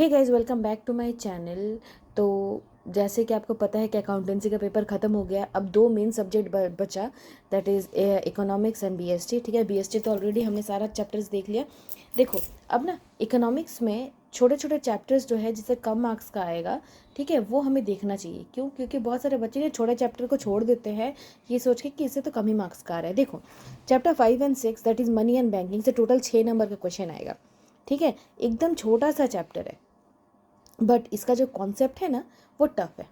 Hey guys, welcome back to my channel. तो जैसे कि आपको पता है कि अकाउंटेंसी का पेपर ख़त्म हो गया। अब दो मेन सब्जेक्ट बचा, that is economics and BST. ठीक है, बीएसटी तो ऑलरेडी हमने सारा चैप्टर्स देख लिया। देखो अब ना इकोनॉमिक्स में छोटे छोटे चैप्टर्स जो है जिससे कम मार्क्स का आएगा, ठीक है, वो हमें देखना चाहिए। क्यों? क्योंकि बहुत सारे बच्चे ने छोटे चैप्टर को छोड़ देते हैं ये सोच के कि इससे तो कम ही मार्क्स का आ रहा है। देखो chapter 5 and 6 that is money and banking से टोटल 6 नंबर का क्वेश्चन आएगा। ठीक है, एकदम छोटा सा चैप्टर है, बट इसका जो कॉन्सेप्ट है ना वो टफ है।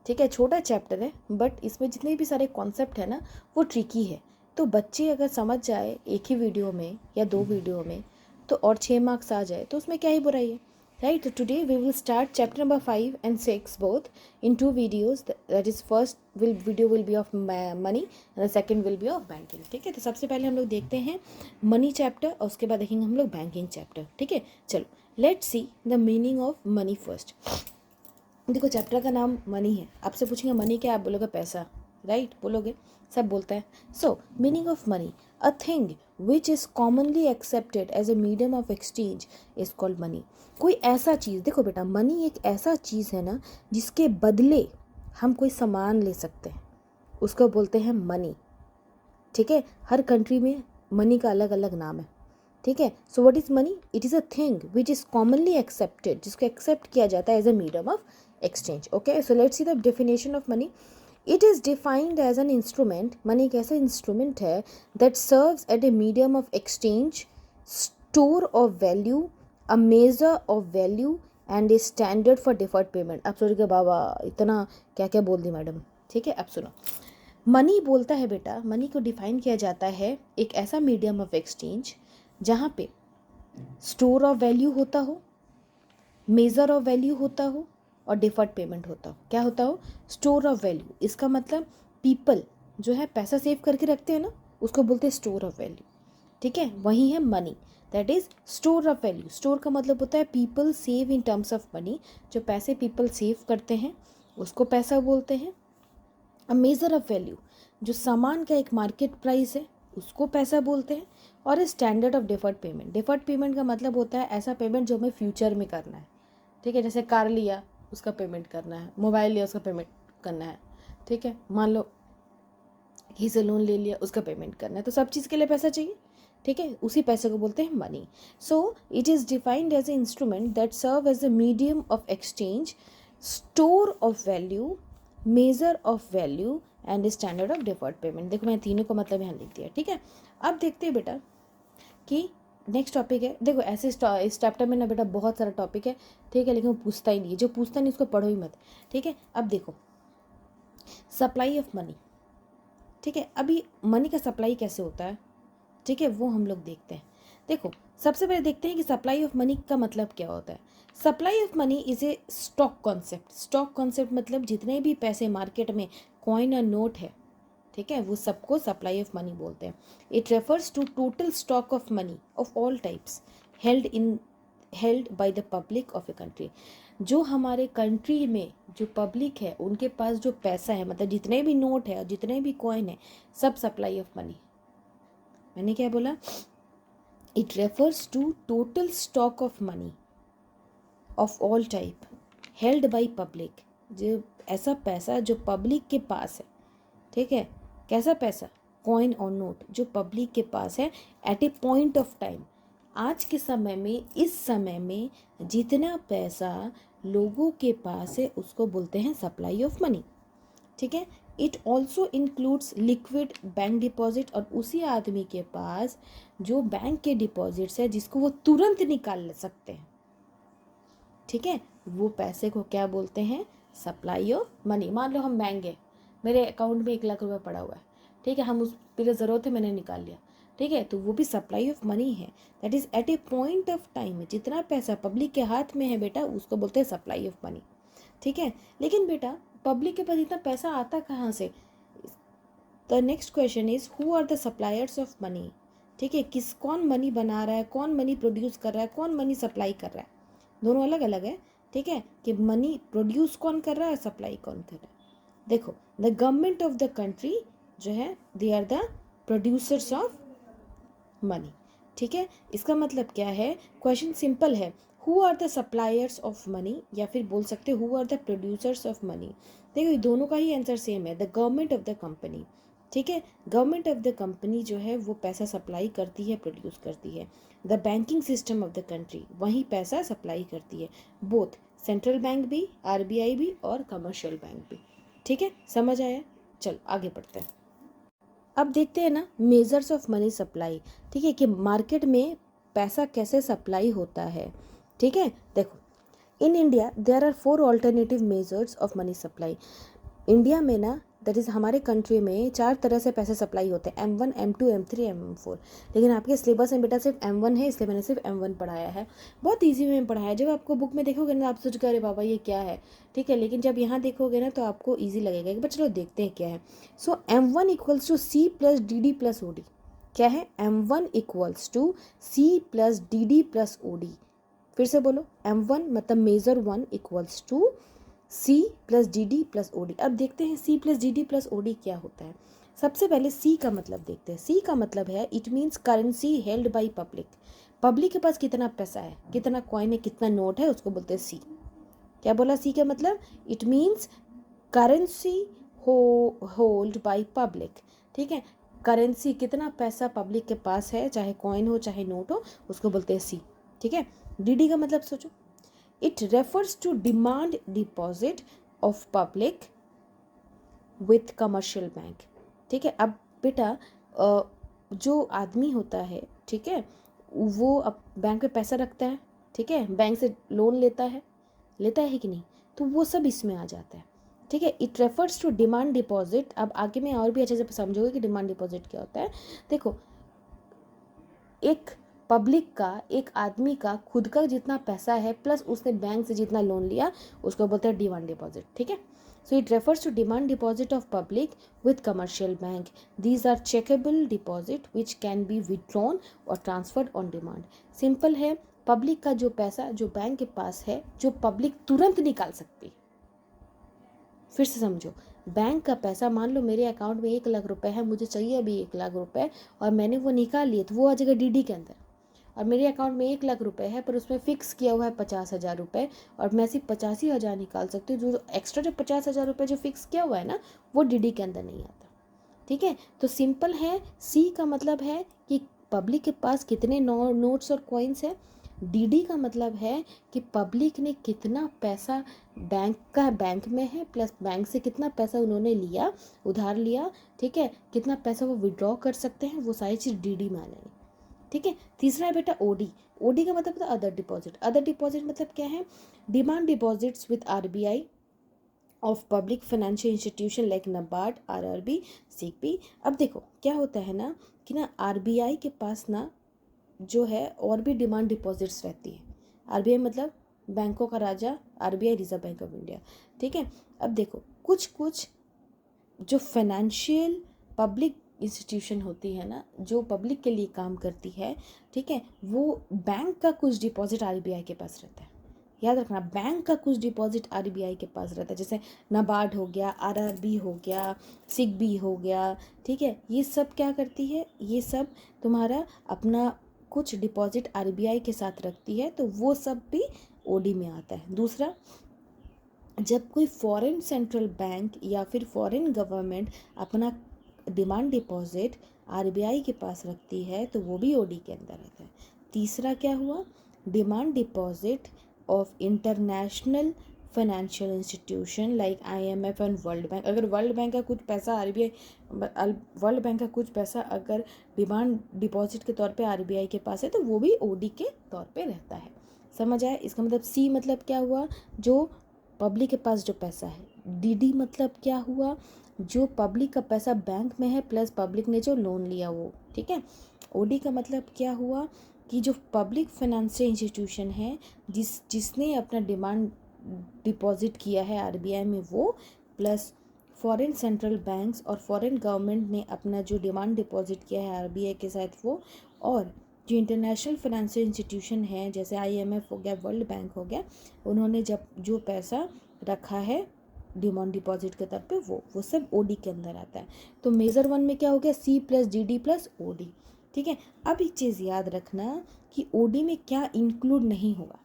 ठीक है, छोटा चैप्टर है बट इसमें जितने भी सारे कॉन्सेप्ट है ना वो ट्रिकी है। तो बच्चे अगर समझ जाए एक ही वीडियो में या दो वीडियो में तो और 6 मार्क्स आ जाए तो उसमें क्या ही बुराई है, राइट। तो today we will start chapter number 5 and 6 both in two videos. That is first video will be of money and the second will be of banking. ठीक है, तो सबसे पहले हम लोग देखते हैं मनी चैप्टर और उसके बाद देखेंगे हम लोग बैंकिंग चैप्टर। ठीक है, चलो let's see the meaning of money first. देखो चैप्टर का नाम मनी है, आपसे पूछेंगे मनी क्या, आप बोलोगे पैसा, राइट, बोलोगे, सब बोलता है। So meaning of money, a thing which is commonly accepted as a medium of exchange is called money. कोई ऐसा चीज़, देखो बेटा मनी एक ऐसा चीज़ है ना जिसके बदले हम कोई सामान ले सकते हैं, उसको बोलते हैं मनी। ठीक है, हर कंट्री में मनी का अलग अलग नाम है। ठीक है, so what is money? It is a thing which is commonly accepted, जिसको एक्सेप्ट किया जाता है as a medium of exchange. Okay, so let's see the definition of money. It is defined as an instrument, money एक ऐसा instrument है that serves at a medium of exchange, store of value, a measure of value and a standard for deferred payment. आप सोचोगे बाबा इतना क्या क्या बोल दी madam. ठीक है, अब सुनो, मनी बोलता है बेटा, मनी को डिफाइन किया जाता है एक ऐसा मीडियम ऑफ एक्सचेंज जहाँ पे स्टोर ऑफ वैल्यू होता हो, मेज़र ऑफ वैल्यू होता हो और डिफर्ड पेमेंट होता हो। क्या होता हो? स्टोर ऑफ वैल्यू, इसका मतलब पीपल जो है पैसा सेव करके रखते हैं ना, उसको बोलते हैं स्टोर ऑफ वैल्यू। ठीक है, वही है money, that is store of value. Store का मतलब होता है people save in terms of money, जो पैसे पीपल सेव करते हैं उसको पैसा बोलते हैं। अ मेज़र ऑफ वैल्यू, जो सामान का एक मार्केट प्राइस है उसको पैसा बोलते हैं। और standard of deferred payment, deferred payment का मतलब होता है ऐसा पेमेंट जो हमें फ्यूचर में करना है। ठीक है, जैसे कार लिया उसका पेमेंट करना है, मोबाइल लिया उसका पेमेंट करना है। ठीक है, मान लो कहीं से लोन ले लिया उसका पेमेंट करना है, तो सब चीज़ के लिए पैसा चाहिए। ठीक है, उसी पैसे को बोलते हैं money. So it is defined as a instrument that serve as a medium of exchange, store of value, measure of value and standard of deferred payment. देखो मैं तीनों का मतलब यहाँ लिख दिया। ठीक है, अब देखते हैं बेटा कि नेक्स्ट टॉपिक है। देखो ऐसे इस चैप्टर में ना बेटा बहुत सारा टॉपिक है। ठीक है, लेकिन वो पूछता ही नहीं है, जो पूछता नहीं उसको पढ़ो ही मत। ठीक है, अब देखो सप्लाई ऑफ मनी। ठीक है, अभी मनी का सप्लाई कैसे होता है, ठीक है, वो हम लोग देखते हैं। देखो सबसे पहले देखते हैं कि सप्लाई ऑफ मनी का मतलब क्या होता है। Supply of money is a stock concept. Stock concept मतलब जितने भी पैसे मार्केट में कॉइन और नोट है, ठीक है, वो सबको सप्लाई ऑफ मनी बोलते हैं। It refers to total stock of money of all types held by the public of a country. जो हमारे कंट्री में जो पब्लिक है उनके पास जो पैसा है, मतलब जितने भी नोट है और जितने भी कॉइन है, सब सप्लाई ऑफ मनी। मैंने क्या बोला? It refers to total stock of money of all type held by public, जो ऐसा पैसा जो पब्लिक के पास है। ठीक है, कैसा पैसा? कॉइन और नोट जो पब्लिक के पास है at a point of time. आज के समय में, इस समय में जितना पैसा लोगों के पास है उसको बोलते हैं सप्लाई ऑफ मनी। ठीक है, it also includes liquid bank deposit, और उसी आदमी के पास जो बैंक के डिपॉजिट्स है जिसको वो तुरंत निकाल सकते हैं। ठीक है, वो पैसे को क्या बोलते हैं? Supply of money. मान लो हम बैंक गए, मेरे अकाउंट में 1 लाख रुपए पड़ा हुआ है। ठीक है, हम उस मेरे ज़रूरत है मैंने निकाल लिया। ठीक है, तो वो भी सप्लाई ऑफ मनी है। That is at a point of time, जितना पैसा पब्लिक के हाथ में है बेटा उसको बोलते हैं सप्लाई ऑफ मनी। ठीक है, लेकिन बेटा पब्लिक के पास इतना पैसा आता कहाँ से? The next question is who are the suppliers of money. ठीक है, कौन मनी बना रहा है, कौन मनी प्रोड्यूस कर रहा है, कौन मनी सप्लाई कर रहा है, दोनों अलग अलग है। ठीक है, कि मनी प्रोड्यूस कौन कर रहा है, सप्लाई कौन कर रहा है। देखो the government of the country जो है they are the producers of money. ठीक है, इसका मतलब क्या है? क्वेश्चन सिंपल है, who are the suppliers of money, या फिर बोल सकते who are the producers of money. देखो ये दोनों का ही आंसर सेम है, the government of the company. ठीक है, गवर्नमेंट ऑफ द कंपनी जो है वो पैसा सप्लाई करती है, प्रोड्यूस करती है। The banking system of the country, वही पैसा सप्लाई करती है, बोथ सेंट्रल बैंक भी, आरबीआई भी और कमर्शियल बैंक भी। ठीक है, समझ आया? चलो आगे बढ़ते हैं। अब देखते हैं ना मेजर्स ऑफ मनी सप्लाई। ठीक है, कि मार्केट में पैसा कैसे सप्लाई होता है। ठीक है, देखो in India there are 4 alternative measures of money supply. India में ना दैट इज़ हमारे कंट्री में 4 तरह से पैसे सप्लाई होते हैं, M1, M2, M3, M4। लेकिन आपके सिलेबस में बेटा सिर्फ M1 है, इसलिए मैंने सिर्फ M1 पढ़ाया है। बहुत ईजी में पढ़ाया है। जब आपको बुक में देखोगे ना आप सोचोगे अरे बाबा ये क्या है। ठीक है, लेकिन जब यहाँ देखोगे ना तो आपको ईजी लगेगा कि चलो देखते हैं क्या है। So M1 equals to C plus DD plus OD। क्या है? M1 equals to C plus DD plus OD। फिर से बोलो, M1 मतलब measure 1 equals to C plus DD plus OD। अब देखते हैं C plus DD plus OD क्या होता है। सबसे पहले C का मतलब देखते हैं। C का मतलब है it means currency held by public. Public के पास कितना पैसा है, कितना कॉइन है, कितना नोट है, उसको बोलते हैं C। क्या बोला C का मतलब? It means currency hold by public. ठीक है, करेंसी कितना पैसा पब्लिक के पास है, चाहे कॉइन हो चाहे नोट हो, उसको बोलते हैं C। ठीक है, DD का मतलब सोचो, it refers to demand deposit of public with commercial bank। ठीक है, अब बेटा जो आदमी होता है, ठीक है, वो अब बैंक में पैसा रखता है, ठीक है, बैंक से लोन लेता है कि नहीं, तो वो सब इसमें आ जाता है। ठीक है, it refers to demand deposit. अब आगे मैं और भी अच्छे से समझोगे कि डिमांड डिपॉजिट क्या होता है। देखो, एक पब्लिक का, एक आदमी का खुद का जितना पैसा है प्लस उसने बैंक से जितना लोन लिया, उसको बोलते हैं डिमांड डिपॉजिट। ठीक है, so it refers to demand deposit of public with commercial bank. These are chequeable deposit which can be withdrawn और ट्रांसफर्ड ऑन डिमांड। सिंपल है, पब्लिक का जो पैसा जो बैंक के पास है, जो पब्लिक तुरंत निकाल सकती है। फिर से समझो, बैंक का पैसा, मान लो मेरे अकाउंट में 1 लाख रुपए है, मुझे चाहिए अभी 1 लाख रुपए और मैंने वो निकाल लिए, तो वो आ जाएगा DD के अंदर। और मेरे अकाउंट में 1 लाख रुपए है पर उसमें फिक्स किया हुआ है 50,000 रुपये, और मैं सिर्फ 85,000 निकाल सकती हूँ। जो एक्स्ट्रा जो 50,000 रुपये जो फिक्स किया हुआ है ना, वो DD के अंदर नहीं आता। ठीक है, तो सिंपल है, C का मतलब है कि पब्लिक के पास कितने नोट्स और कॉइन्स है। DD का मतलब है कि पब्लिक ने कितना पैसा बैंक में है, प्लस बैंक से कितना पैसा उन्होंने लिया, उधार लिया। ठीक है, कितना पैसा वो विड्रॉ कर सकते हैं, वो सारी चीज़ DD में आ जाएगी। ठीक है, तीसरा है बेटा OD का मतलब अदर डिपॉजिट। अदर डिपॉजिट मतलब क्या है? Demand deposits with RBI of public financial institution like NABARD, RRB, SIDBI। अब देखो क्या होता है ना कि ना RBI के पास ना जो है और भी डिमांड डिपॉजिट्स रहती है। RBI मतलब बैंकों का राजा, RBI reserve bank of India. ठीक है, अब देखो कुछ कुछ जो फाइनेंशियल पब्लिक इंस्टीट्यूशन होती है ना, जो पब्लिक के लिए काम करती है, ठीक है, वो बैंक का कुछ डिपॉजिट RBI के पास रहता है। याद रखना, बैंक का कुछ डिपॉजिट RBI के पास रहता है, जैसे NABARD हो गया, RRB हो गया, SIDBI हो गया। ठीक है, ये सब क्या करती है, ये सब तुम्हारा अपना कुछ डिपॉजिट RBI के साथ रखती है, तो वो सब भी OD में आता है। दूसरा, जब कोई फॉरेन सेंट्रल बैंक या फिर फॉरेन गवर्नमेंट अपना डिमांड डिपॉजिट RBI के पास रखती है, तो वो भी OD के अंदर रहता है। तीसरा क्या हुआ? Demand deposit of international financial institution like IMF and world bank. अगर वर्ल्ड बैंक का कुछ पैसा वर्ल्ड बैंक का कुछ पैसा अगर डिमांड डिपॉजिट के तौर पे RBI के पास है, तो वो भी OD के तौर पे रहता है। समझ आया? इसका मतलब C मतलब क्या हुआ? जो पब्लिक के पास जो पैसा है। DD मतलब क्या हुआ? जो पब्लिक का पैसा बैंक में है प्लस पब्लिक ने जो लोन लिया वो। ठीक है, OD का मतलब क्या हुआ कि जो पब्लिक फाइनेंशियल इंस्टीट्यूशन है, जिसने अपना डिमांड डिपॉजिट किया है RBI में, वो प्लस फॉरेन सेंट्रल बैंक्स और फॉरेन गवर्नमेंट ने अपना जो डिमांड डिपॉजिट किया है RBI के साथ वो, और जो इंटरनेशनल फाइनेंशियल इंस्टीट्यूशन है जैसे IMF हो गया, वर्ल्ड बैंक हो गया, उन्होंने जब जो पैसा रखा है डिमांड डिपॉजिट के तौर पे वो सब OD के अंदर आता है। तो मेजर 1 में क्या हो गया? C plus DD plus OD। ठीक है, अब एक चीज़ याद रखना कि OD में क्या इंक्लूड नहीं होगा।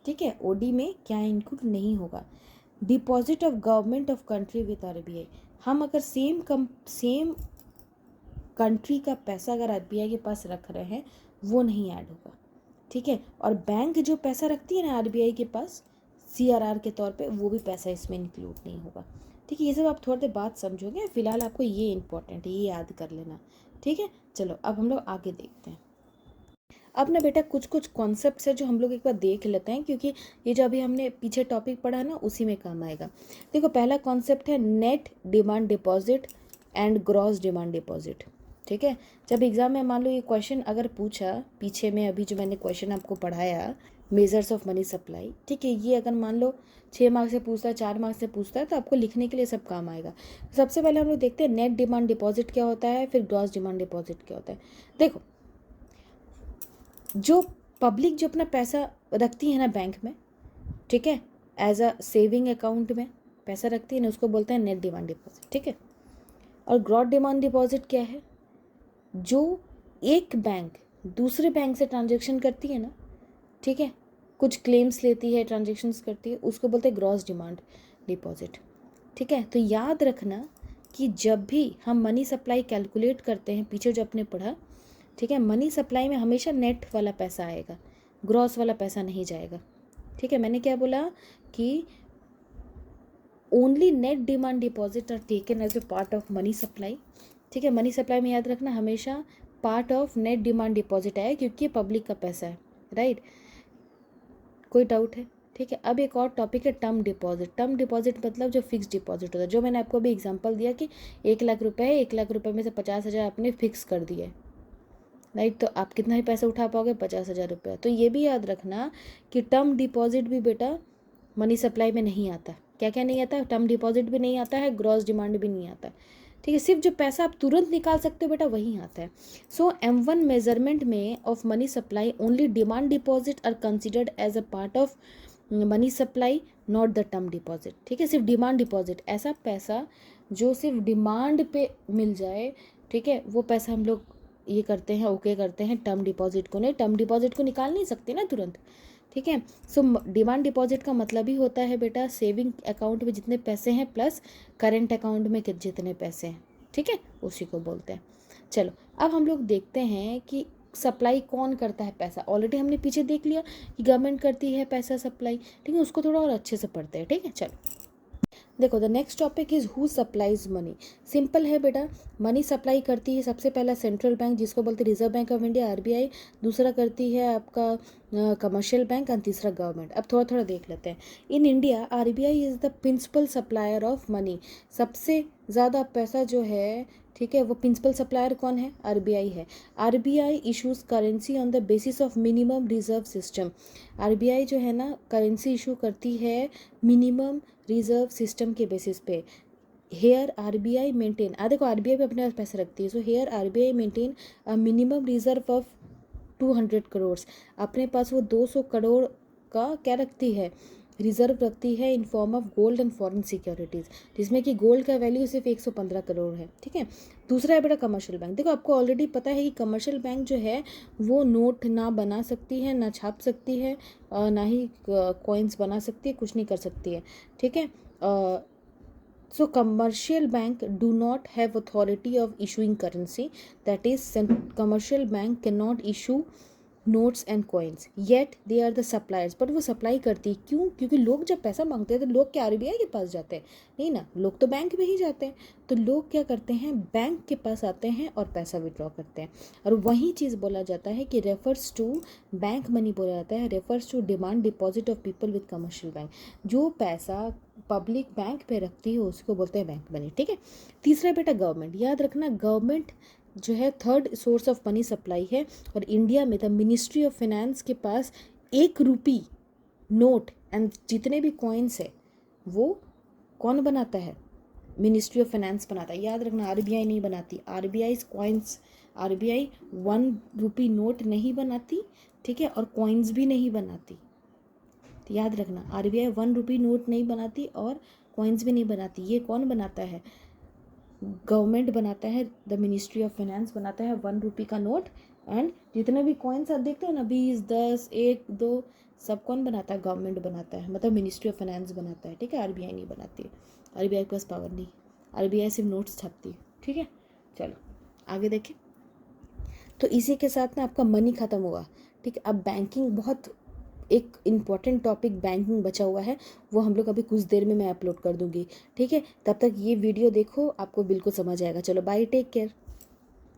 ठीक है, ओडी में क्या इंक्लूड नहीं होगा। Deposit of government of country with RBI, हम अगर सेम कंट्री का पैसा अगर आरबीआई के पास रख रहे हैं वो नहीं ऐड होगा, ठीक है। और बैंक जो पैसा रखती है ना आरबीआई के पास सीआरआर के तौर पे, वो भी पैसा इसमें इंक्लूड नहीं होगा, ठीक है। ये सब आप थोड़ी देर बात समझोगे, फिलहाल आपको ये इंपॉर्टेंट है, ये याद कर लेना, ठीक है। चलो अब हम लोग आगे देखते हैं। अब ना बेटा कुछ कुछ कॉन्सेप्ट्स है जो हम लोग एक बार देख लेते हैं, क्योंकि ये जो अभी हमने पीछे टॉपिक पढ़ा ना उसी में काम आएगा। देखो पहला कॉन्सेप्ट है net demand deposit and gross demand deposit, ठीक है। जब एग्जाम में मान लो ये क्वेश्चन अगर पूछा, पीछे में अभी जो मैंने क्वेश्चन आपको पढ़ाया मेजर्स ऑफ मनी सप्लाई, ठीक है, ये अगर मान लो 6 मार्क्स से पूछता है, 4 मार्क्स से पूछता है, तो आपको लिखने के लिए सब काम आएगा। सबसे पहले हम लोग देखते हैं नेट डिमांड डिपॉजिट क्या होता है, फिर ग्रॉस डिमांड डिपॉजिट क्या होता है। देखो जो पब्लिक जो अपना पैसा रखती है ना बैंक में, ठीक है, एज अ सेविंग अकाउंट में पैसा रखती है ना, उसको बोलते हैं नेट डिमांड डिपॉजिट, ठीक है। और ग्रॉस डिमांड डिपॉजिट क्या है, जो एक बैंक दूसरे बैंक से ट्रांजेक्शन करती है ना, ठीक है, कुछ क्लेम्स लेती है, ट्रांजेक्शन्स करती है, उसको बोलते हैं ग्रॉस डिमांड डिपॉजिट, ठीक है। तो याद रखना कि जब भी हम मनी सप्लाई कैलकुलेट करते हैं, पीछे जो आपने पढ़ा, ठीक है, मनी सप्लाई में हमेशा नेट वाला पैसा आएगा, ग्रॉस वाला पैसा नहीं जाएगा, ठीक है। मैंने क्या बोला कि only net demand deposit are taken as a part of money supply, ठीक है। मनी सप्लाई में याद रखना हमेशा part of net demand deposit आए, क्योंकि ये पब्लिक का पैसा है, राइट। कोई डाउट है, ठीक है। अब एक और टॉपिक है टर्म डिपॉजिट। टर्म डिपॉजिट मतलब जो फिक्स डिपॉजिट होता है, जो मैंने आपको अभी एग्जांपल दिया कि 1 लाख रुपए है, 1 लाख रुपए में से 50,000 आपने फिक्स कर दिए, राइट। तो आप कितना ही पैसा उठा पाओगे, 50,000 रुपये। तो ये भी याद रखना कि टर्म डिपॉजिट भी बेटा मनी सप्लाई में नहीं आता। क्या क्या नहीं आता, टर्म डिपॉजिट भी नहीं आता है, ग्रॉस डिमांड भी नहीं आता, ठीक है। सिर्फ जो पैसा आप तुरंत निकाल सकते हो बेटा वही आता है। सो M1 मेजरमेंट में of money supply only demand deposit are considered as a part of money supply, not the term deposit, ठीक है। सिर्फ डिमांड डिपॉजिट, ऐसा पैसा जो सिर्फ डिमांड पे मिल जाए, ठीक है, वो पैसा हम लोग ये करते हैं, ओके करते हैं। टर्म डिपॉजिट को नहीं, टर्म डिपॉजिट को निकाल नहीं सकते ना तुरंत, ठीक है। सो डिमांड डिपॉजिट का मतलब ही होता है बेटा सेविंग अकाउंट में जितने पैसे हैं प्लस करेंट अकाउंट में जितने पैसे हैं, ठीक है, उसी को बोलते हैं। चलो अब हम लोग देखते हैं कि सप्लाई कौन करता है पैसा। ऑलरेडी हमने पीछे देख लिया कि गवर्नमेंट करती है पैसा सप्लाई, ठीक है, उसको थोड़ा और अच्छे से पढ़ते हैं, ठीक है। चलो देखो the next topic is who supplies money. Simple है बेटा, मनी सप्लाई करती है सबसे पहला सेंट्रल बैंक जिसको बोलते हैं reserve bank of India RBI, दूसरा करती है आपका कमर्शियल बैंक, और तीसरा गवर्नमेंट। अब थोड़ा थोड़ा देख लेते हैं। In India RBI is the principal supplier of money. सबसे ज़्यादा पैसा जो है, ठीक है, वो प्रिंसिपल सप्लायर कौन है, आरबीआई है। RBI issues currency on the basis of minimum reserve system. RBI जो है ना करेंसी इशू करती है मिनिमम रिजर्व सिस्टम के बेसिस पे। हेयर आरबीआई मेंटेन, देखो आरबीआई भी अपने पास पैसे रखती है, so here RBI maintain a minimum reserve of 200 crore. अपने पास वो 200 करोड़ का क्या रखती है, रिजर्व रखती है in form of gold and foreign securities, जिसमें कि गोल्ड का वैल्यू सिर्फ 115 करोड़ है, ठीक है। दूसरा है बेटा कमर्शियल बैंक। देखो आपको ऑलरेडी पता है कि कमर्शियल बैंक जो है वो नोट ना बना सकती है, ना छाप सकती है, ना ही कॉइन्स बना सकती है, कुछ नहीं कर सकती है, ठीक है। So commercial bank do not have authority of issuing currency, that is commercial bank cannot issue notes and coins, yet they are the suppliers. But वो सप्लाई करती है, क्यों, क्योंकि लोग जब पैसा मांगते हैं तो लोग क्या आरबीआई के पास जाते हैं, नहीं ना, लोग तो बैंक में ही जाते हैं। तो लोग क्या करते हैं, बैंक के पास आते हैं और पैसा विड्रॉ करते हैं। और वही चीज़ बोला जाता है कि रेफर्स टू बैंक मनी बोला जाता है, refers to demand deposit of people with commercial bank. जो पैसा पब्लिक बैंक पे रखती है उसको बोलते हैं बैंक मनी, ठीक है। तीसरा बेटा गवर्नमेंट। याद रखना गवर्नमेंट जो है third source of money supply है। और इंडिया में द मिनिस्ट्री ऑफ फाइनेंस के पास 1 रुपी नोट एंड जितने भी कॉइन्स है वो कौन बनाता है, मिनिस्ट्री ऑफ फाइनेंस बनाता है। याद रखना आरबीआई नहीं बनाती, RBI coins, RBI 1 rupee note नहीं बनाती, ठीक है, और कॉइन्स भी नहीं बनाती। तो याद रखना आरबीआई 1 रुपी नोट नहीं बनाती और कॉइन्स भी नहीं बनाती। ये कौन बनाता है, गवर्नमेंट बनाता है, द मिनिस्ट्री ऑफ फाइनेंस बनाता है 1 रुपी का नोट एंड जितने भी कॉइन्स आप देखते हो ना, 20, 10, 1, 2, सब कौन बनाता है? गवर्नमेंट बनाता है, मतलब मिनिस्ट्री ऑफ फाइनेंस बनाता है, ठीक है। आरबीआई नहीं बनाती है, आरबीआई के पास पावर नहीं, आरबीआई सिर्फ नोट्स छापती है, ठीक है। चलो आगे देखें। तो इसी के साथ ना आपका मनी ख़त्म हुआ, ठीक है। अब बैंकिंग बहुत एक इम्पॉर्टेंट टॉपिक बैंकिंग बचा हुआ है, वो हम लोग अभी कुछ देर में मैं अपलोड कर दूँगी, ठीक है। तब तक ये वीडियो देखो, आपको बिल्कुल समझ आएगा। चलो बाय, टेक केयर।